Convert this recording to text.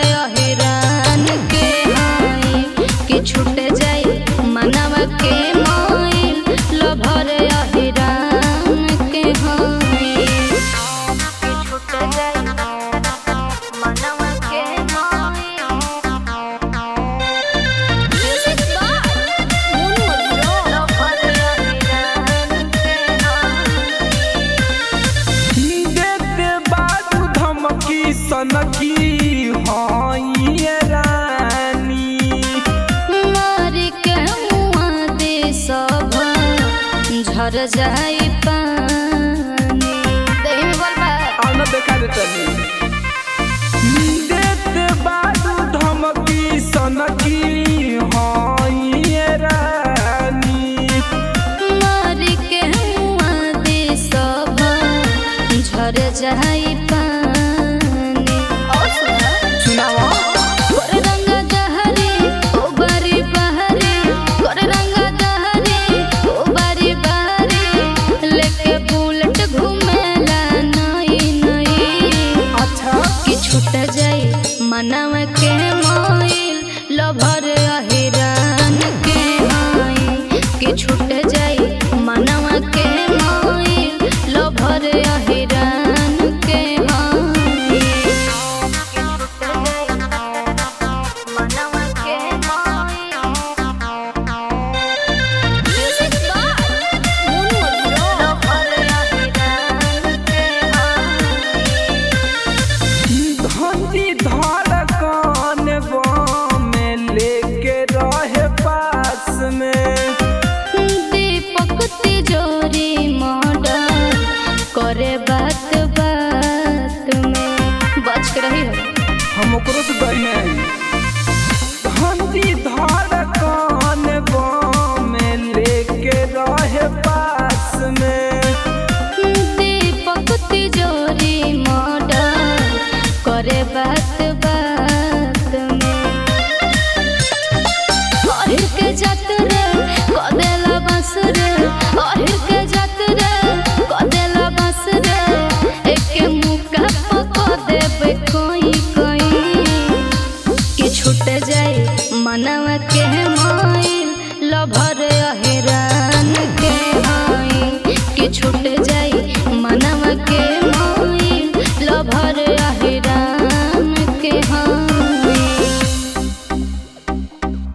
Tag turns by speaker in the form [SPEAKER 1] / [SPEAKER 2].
[SPEAKER 1] अहिरान के हाई कि छूट जाई मनवा के मोइल लभर अहिरान के हाई कि छूट जाई मनवा के मोइल लभर अहिरान के हाई
[SPEAKER 2] देते बात धमकी सनकी हाई रानी
[SPEAKER 1] मारी के मुआ दे सब झर जाई पानी दही में बोल बा
[SPEAKER 2] आना देखा देते देते बात धमकी सनकी हाई रानी
[SPEAKER 1] मारी के मुआ दे सब झर जाई पानी और
[SPEAKER 2] सुनावा
[SPEAKER 1] गोरे रंगा दहरी ओ बारी बहरी गोरे रंगा दहरी ओ बारी बहरी लेके बुलेट घूमेला नई नई
[SPEAKER 2] अच्छा
[SPEAKER 1] कि छूट जाई मनवा के मोइल लभर अहिरान के हाई कि छूट जाई मनवा के मोइल लभर अहिरान के हाई कि छूट जाई मनवा के मोइल लभर अहिरान के हाई
[SPEAKER 2] धंजी धड़कन में लेके रहे पास में
[SPEAKER 1] दीपक तिजोरी मॉडल करे बात बात में बच के रही हो
[SPEAKER 2] हम ओकरो से डरी नहीं धंजी धड़कन में लेके रहे पास में
[SPEAKER 1] दीपक तिजोरी मॉडल करे बात